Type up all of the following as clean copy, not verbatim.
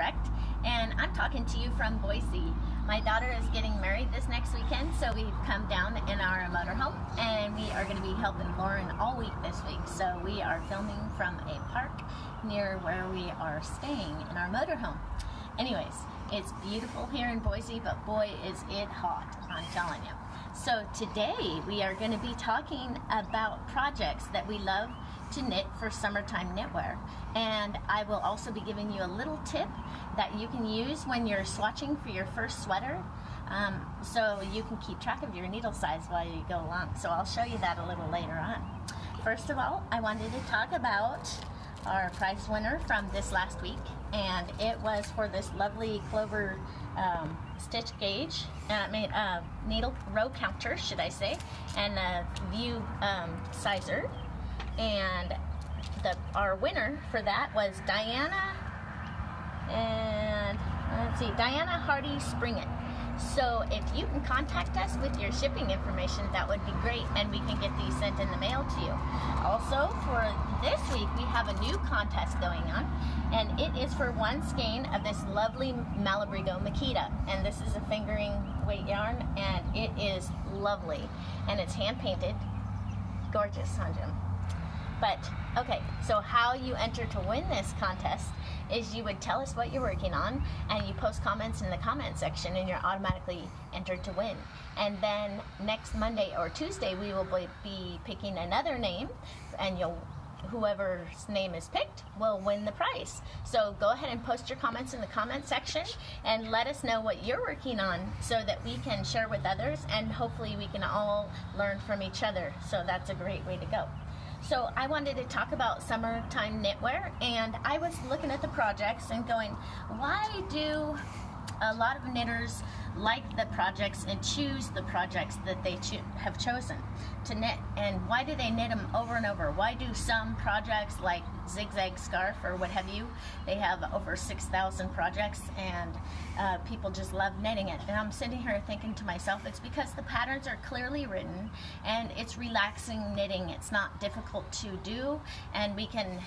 Direct, and I'm talking to you from Boise. My daughter is getting married this next weekend, so we've come down in our motorhome, and we are going to be helping Lauren all week this week. So we are filming from a park near where we are staying in our motorhome. Anyways, it's beautiful here in Boise, but boy is it hot, I'm telling you. So today we are going to be talking about projects that we love to knit for summertime knitwear, and I will also be giving you a little tip that you can use when you're swatching for your first sweater, so you can keep track of your needle size while you go along. So I'll show you that a little later on. First of all, I wanted to talk about our prize winner from this last week, and it was for this lovely Clover stitch gauge, needle row counter, should I say, and a view sizer. And our winner for that was Diana, and Diana Hardy Springett. So if you can contact us with your shipping information, that would be great, and we can get these sent in the mail to you. Also, for this week, we have a new contest going on, and it is for one skein of this lovely Malabrigo Makita, and this is a fingering weight yarn, and it is lovely, and it's hand painted. Gorgeous, huh, Jim? But, okay, so how you enter to win this contest is you would tell us what you're working on, and you post comments in the comment section, and you're automatically entered to win. And then next Monday or Tuesday, we will be picking another name, and whoever's name is picked will win the prize. So go ahead and post your comments in the comment section and let us know what you're working on so that we can share with others, and hopefully we can all learn from each other. So that's a great way to go. So I wanted to talk about summertime knitwear, and I was looking at the projects and going, why do a lot of knitters like the projects and choose the projects that they have chosen to knit, and why do they knit them over and over? Why do some projects like Zigzag Scarf or what have you, they have over 6,000 projects, and people just love knitting it? And I'm sitting here thinking to myself, it's because the patterns are clearly written, and it's relaxing knitting. It's not difficult to do, and we can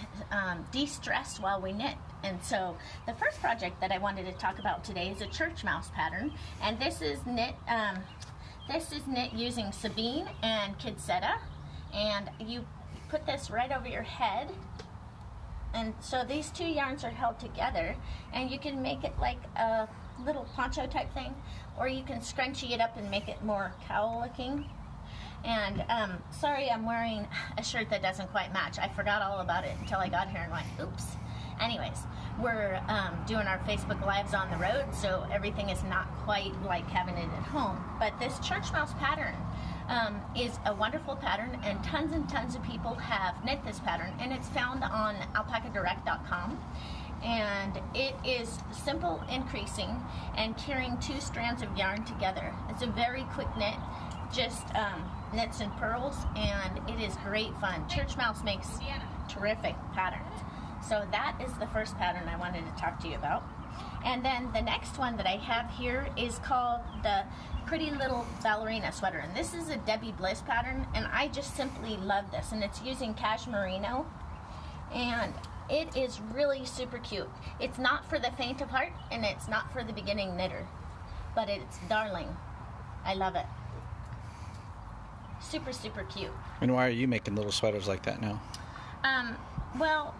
de-stress while we knit. And so the first project that I wanted to talk about today is a church mouse pattern, and this is knit using Sabine and Kidsetta, and you put this right over your head, and so these two yarns are held together, and you can make it like a little poncho type thing, or you can scrunchie it up and make it more cowl looking. And sorry, I'm wearing a shirt that doesn't quite match. I forgot all about it until I got here and went, oops. Anyways, we're doing our Facebook Lives on the road, so everything is not quite like having it at home. But this church mouse pattern is a wonderful pattern, and tons of people have knit this pattern, and it's found on alpacadirect.com. And it is simple increasing and carrying 2 strands of yarn together. It's a very quick knit, just knits and purls, and it is great fun. Church mouse makes terrific patterns. So that is the first pattern I wanted to talk to you about. And then the next one that I have here is called the Pretty Little Ballerina Sweater. And this is a Debbie Bliss pattern, and I just simply love this. And it's using cashmerino, and it is really super cute. It's not for the faint of heart, and it's not for the beginning knitter, but it's darling. I love it. Super cute. And why are you making little sweaters like that now? Well,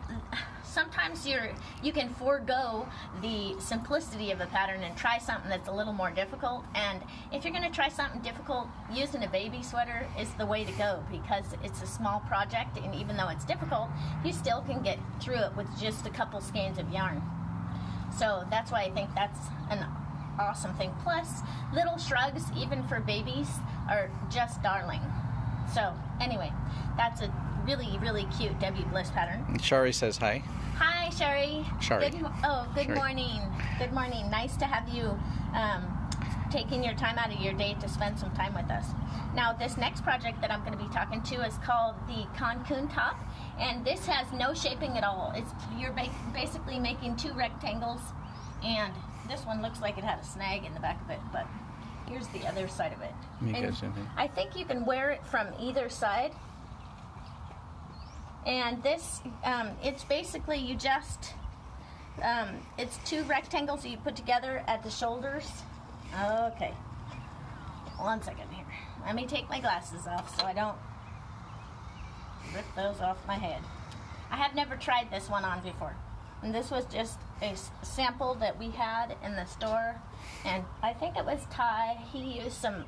sometimes you can forego the simplicity of a pattern and try something that's a little more difficult. And if you're going to try something difficult, using a baby sweater is the way to go, because it's a small project, and even though it's difficult, you still can get through it with just a couple skeins of yarn. So that's why I think that's an awesome thing. Plus, little shrugs, even for babies, are just darling. So anyway, that's a really cute Debbie Bliss pattern. Shari says hi. Hi, Shari. Shari. Good Shari. morning. Good morning. Nice to have you taking your time out of your day to spend some time with us. Now, this next project that I'm going to be talking to is called the Cancun Top, and this has no shaping at all. You're basically making 2 rectangles, and this one looks like it had a snag in the back of it, but here's the other side of it. And I think you can wear it from either side. And this, it's basically you just It's 2 rectangles you put together at the shoulders. Okay. 1 second here. Let me take my glasses off so I don't rip those off my head. I have never tried this one on before. And this was just a sample that we had in the store. And I think it was Ty. He used some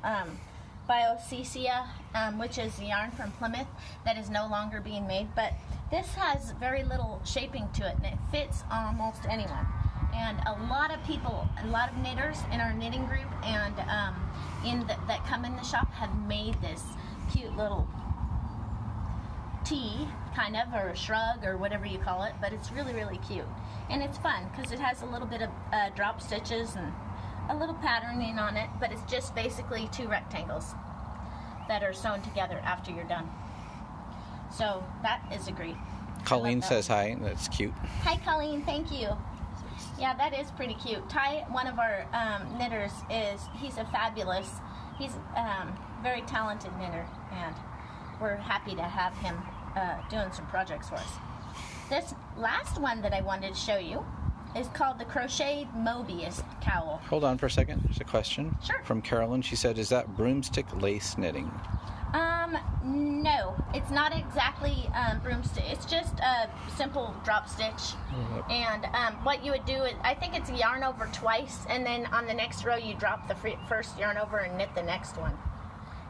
Biocesia, which is yarn from Plymouth that is no longer being made. But this has very little shaping to it, and it fits almost anyone. And a lot of people, a lot of knitters in our knitting group and that come in the shop have made this cute little tee, kind of, or a shrug, or whatever you call it, but it's really, really cute. And it's fun because it has a little bit of drop stitches and a little patterning on it, but it's just basically 2 rectangles that are sewn together after you're done. So that is a great. Colleen says hi. That's cute. Hi, Colleen. Thank you. Yeah, that is pretty cute. Ty, one of our knitters, he's a fabulous, he's very talented knitter, and we're happy to have him doing some projects for us. This last one that I wanted to show you is called the Crocheted Mobius Cowl. Hold on for a second. There's a question. Sure. From Carolyn. She said, is that broomstick lace knitting? No, it's not exactly broomstick. It's just a simple drop stitch. And what you would do is, I think it's yarn over twice, and then on the next row you drop the first yarn over and knit the next one.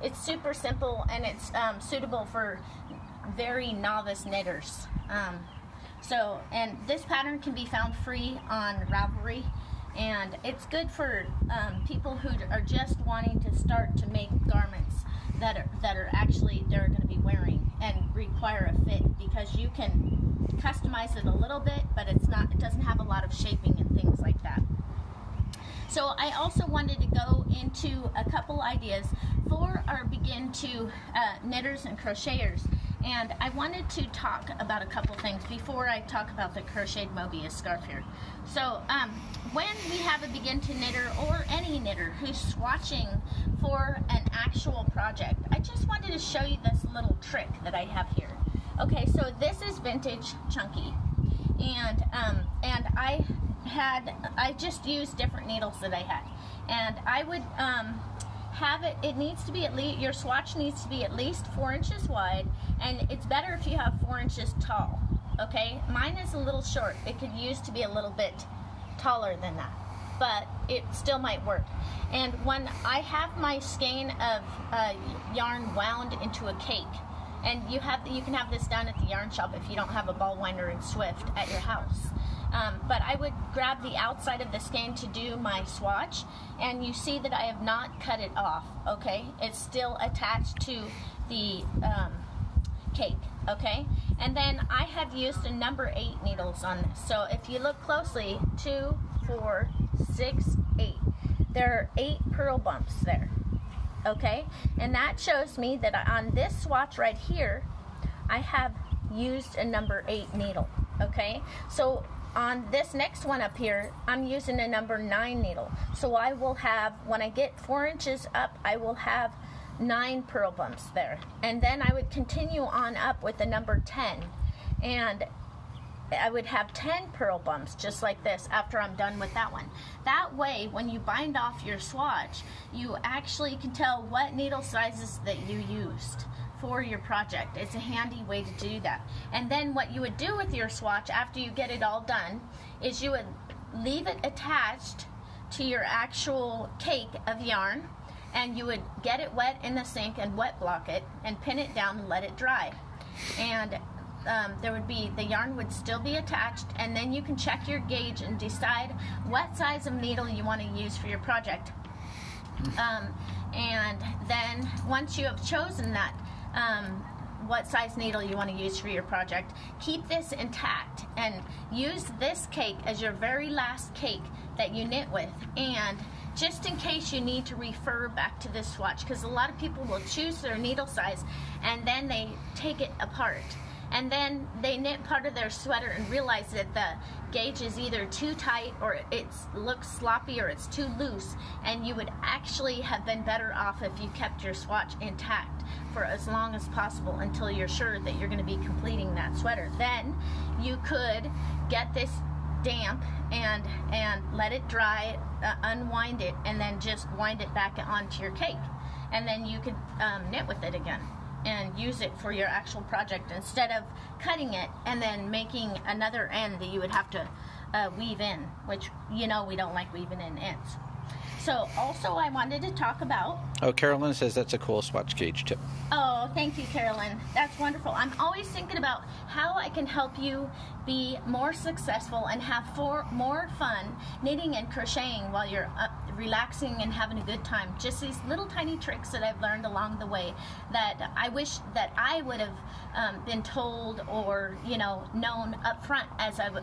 It's super simple, and it's suitable for very novice knitters. And this pattern can be found free on Ravelry, and it's good for people who are just wanting to start to make garments that are actually they're going to be wearing and require a fit, because you can customize it a little bit, but it doesn't have a lot of shaping and things like that. So I also wanted to go into a couple ideas for our begin to knitters and crocheters, and I wanted to talk about a couple things before I talk about the crocheted Mobius scarf here. So when we have a begin to knitter or any knitter who's swatching for an actual project, I just wanted to show you this little trick that I have here. Okay, so this is vintage Chunky, and I just used different needles that I had, and I would have it needs to be at least, your swatch needs to be at least 4 inches wide, and it's better if you have 4 inches tall. Okay, mine is a little short. It could use to be a little bit taller than that, but it still might work. And when I have my skein of yarn wound into a cake, and you can have this done at the yarn shop if you don't have a ball winder and Swift at your house. But I would grab the outside of the skein to do my swatch, and you see that I have not cut it off, okay? It's still attached to the cake, okay? And then I have used a number 8 needles on this. So if you look closely, 2, 4, 6, 8. There are 8 purl bumps there, okay? And that shows me that on this swatch right here, I have used a number 8 needle, okay? So on this next one up here, I'm using a number 9 needle. So I will have, when I get 4 inches up, I will have 9 purl bumps there. And then I would continue on up with the number 10. And I would have 10 purl bumps just like this after I'm done with that one. That way, when you bind off your swatch, you actually can tell what needle sizes that you used for your project. It's a handy way to do that. And then what you would do with your swatch after you get it all done is you would leave it attached to your actual cake of yarn, and you would get it wet in the sink and wet block it and pin it down and let it dry. And the yarn would still be attached, and then you can check your gauge and decide what size of needle you want to use for your project. And then once you have chosen that, what size needle you want to use for your project, keep this intact and use this cake as your very last cake that you knit with. And just in case you need to refer back to this swatch, because a lot of people will choose their needle size and then they take it apart. And then they knit part of their sweater and realize that the gauge is either too tight or it looks sloppy or it's too loose, and you would actually have been better off if you kept your swatch intact for as long as possible until you're sure that you're going to be completing that sweater. Then you could get this damp and let it dry, unwind it, and then just wind it back onto your cake. And then you could knit with it again and use it for your actual project instead of cutting it and then making another end that you would have to weave in, which we don't like weaving in ends. So also I wanted to talk about... Oh, Carolyn says that's a cool swatch gauge tip. Oh, thank you, Carolyn. That's wonderful. I'm always thinking about how I can help you be more successful and have more fun knitting and crocheting while you're relaxing and having a good time. Just these little tiny tricks that I've learned along the way that I wish that I would have been told or known up front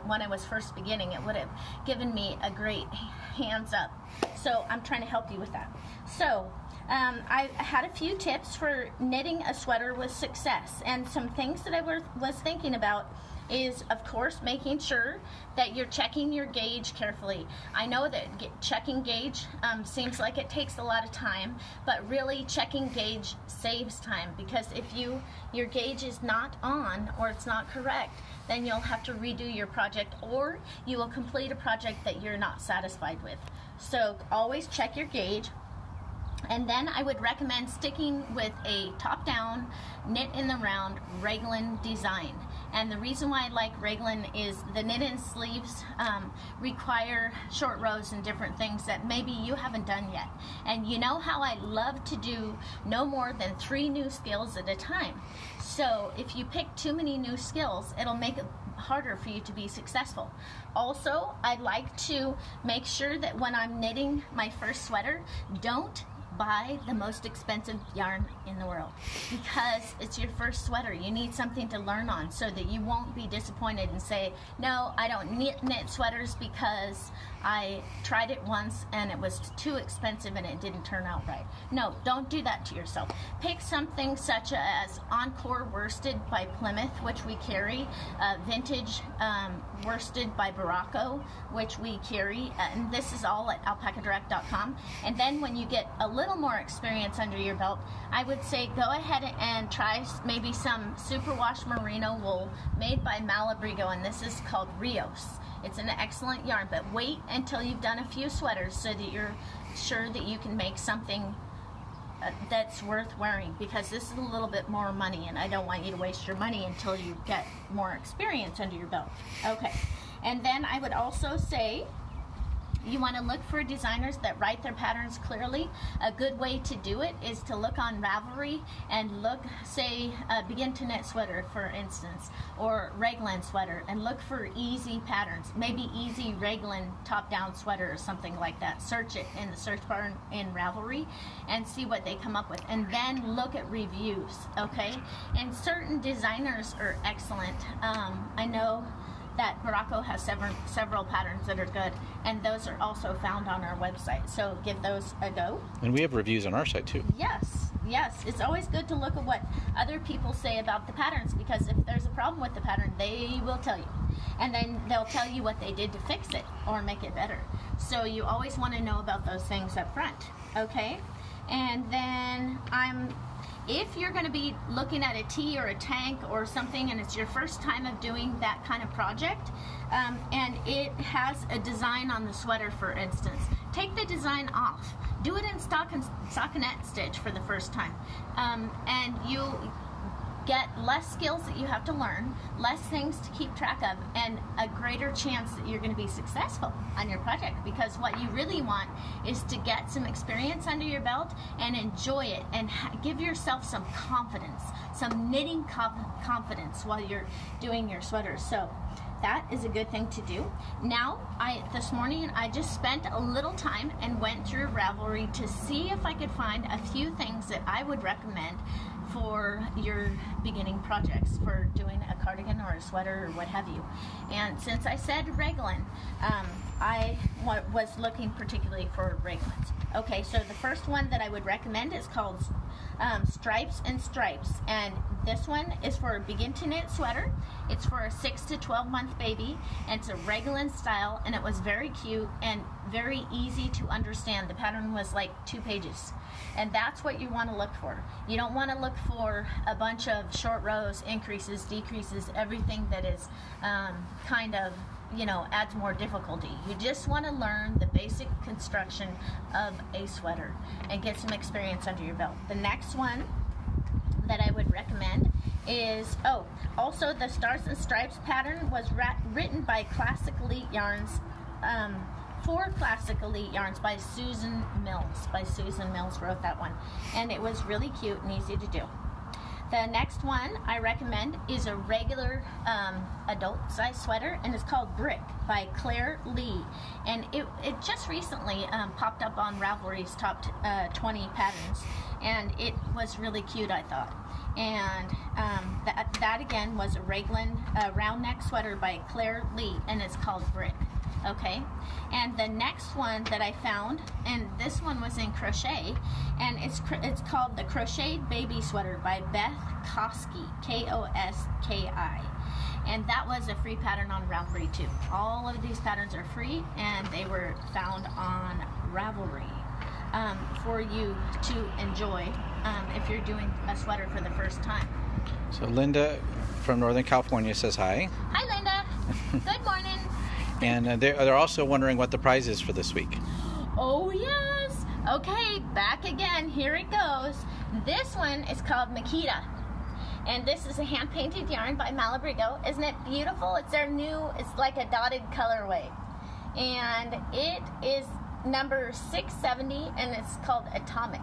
when I was first beginning. It would have given me a great hands up. So I'm trying to help you with that. So I had a few tips for knitting a sweater with success, and some things that I was thinking about is, of course, making sure that you're checking your gauge carefully. I know that checking gauge seems like it takes a lot of time, but really checking gauge saves time, because if your gauge is not on or it's not correct, then you'll have to redo your project, or you will complete a project that you're not satisfied with. So always check your gauge. And then I would recommend sticking with a top-down, knit-in-the-round raglan design. And the reason why I like raglan is the knit-in sleeves require short rows and different things that maybe you haven't done yet. And you know how I love to do no more than 3 new skills at a time. So if you pick too many new skills, it'll make it harder for you to be successful. Also, I like to make sure that when I'm knitting my first sweater, don't buy the most expensive yarn in the world, because it's your first sweater. You need something to learn on so that you won't be disappointed and say, no, I don't knit sweaters because I tried it once and it was too expensive and it didn't turn out right. No, don't do that to yourself. Pick something such as Encore Worsted by Plymouth, which we carry, Vintage Worsted by Baracco, which we carry, and this is all at alpacadirect.com. And then when you get a little more experience under your belt, I would say go ahead and try maybe some superwash merino wool made by Malabrigo, and this is called Rios. It's an excellent yarn, but wait until you've done a few sweaters so that you're sure that you can make something that's worth wearing, because this is a little bit more money and I don't want you to waste your money until you get more experience under your belt. Okay, and then I would also say you want to look for designers that write their patterns clearly. A good way to do it is to look on Ravelry and look, say, Begin to Knit Sweater, for instance, or Raglan Sweater, and look for easy patterns. Maybe Easy Raglan Top-Down Sweater or something like that. Search it in the search bar in Ravelry and see what they come up with. And then look at reviews, okay? And certain designers are excellent. I know that Baracco has several patterns that are good, and those are also found on our website, so give those a go. And we have reviews on our site too. Yes, it's always good to look at what other people say about the patterns, because if there's a problem with the pattern, they will tell you, and then they'll tell you what they did to fix it or make it better. So you always want to know about those things up front, okay? And then if you're going to be looking at a tee or a tank or something and it's your first time of doing that kind of project, and it has a design on the sweater, for instance, take the design off. Do it in stockinette stitch for the first time, and you'll get less skills that you have to learn, less things to keep track of, and a greater chance that you're going to be successful on your project, because what you really want is to get some experience under your belt and enjoy it and give yourself some confidence, some knitting confidence while you're doing your sweaters. So that is a good thing to do. Now, this morning I just spent a little time and went through Ravelry to see if I could find a few things that I would recommend for your beginning projects, for doing a cardigan or a sweater or what have you. And since I said raglan, I was looking particularly for raglans. Okay, so the first one that I would recommend is called Stripes and Stripes, and this one is for a begin to knit sweater. It's for a 6 to 12 month baby, and it's a raglan style, and it was very cute and very easy to understand. The pattern was like 2 pages, and that's what you want to look for. You don't want to look for a bunch of short rows, increases, decreases, everything that is kind of adds more difficulty. You just want to learn the basic construction of a sweater and get some experience under your belt. The next one that I would recommend is, also the Stars and Stripes pattern was written by Classic Elite Yarns, for Classic Elite Yarns by Susan Mills. Susan Mills wrote that one, and it was really cute and easy to do. The next one I recommend is a regular adult size sweater, and it's called Brick by Claire Lee, and it just recently popped up on Ravelry's top 20 patterns, and it was really cute, I thought. And that again was a Raglan round neck sweater by Claire Lee, and it's called Brick. Okay, and the next one that I found, and this one was in crochet, and it's called the Crocheted Baby Sweater by Beth Koski, Koski, and that was a free pattern on Ravelry too. All of these patterns are free, and they were found on Ravelry for you to enjoy if you're doing a sweater for the first time. So Linda from Northern California says hi. Hi, Linda. Good morning. And they're also wondering what the prize is for this week. Oh, yes. Okay, back again. Here it goes. This one is called Makita. And this is a hand-painted yarn by Malabrigo. Isn't it beautiful? It's their new, it's like a dotted colorway. And it is number 670, and it's called Atomic.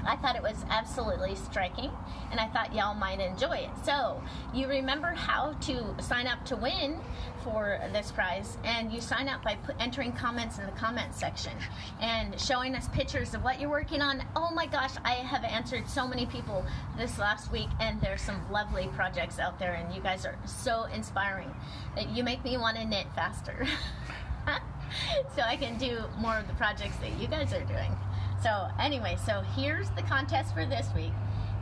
I thought it was absolutely striking, and I thought y'all might enjoy it. So, you remember how to sign up to win for this prize, and you sign up by entering comments in the comments section and showing us pictures of what you're working on. Oh my gosh, I have answered so many people this last week, and there's some lovely projects out there, and you guys are so inspiring that you make me want to knit faster so I can do more of the projects that you guys are doing. So anyway, so here's the contest for this week.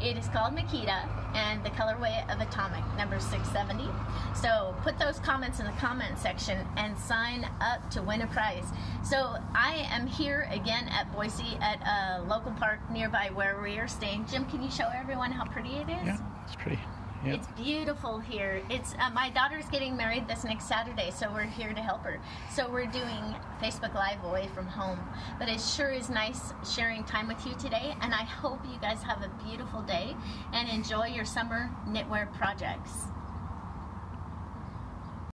It is called Makita, and the colorway of Atomic, number 670. So put those comments in the comment section and sign up to win a prize. So I am here again at Boise at a local park nearby where we are staying. Jim, can you show everyone how pretty it is? Yeah, it's pretty. Yeah. It's beautiful here. It's my daughter's getting married this next Saturday, so we're here to help her. So we're doing Facebook Live away from home. But it sure is nice sharing time with you today, and I hope you guys have a beautiful day and enjoy your summer knitwear projects.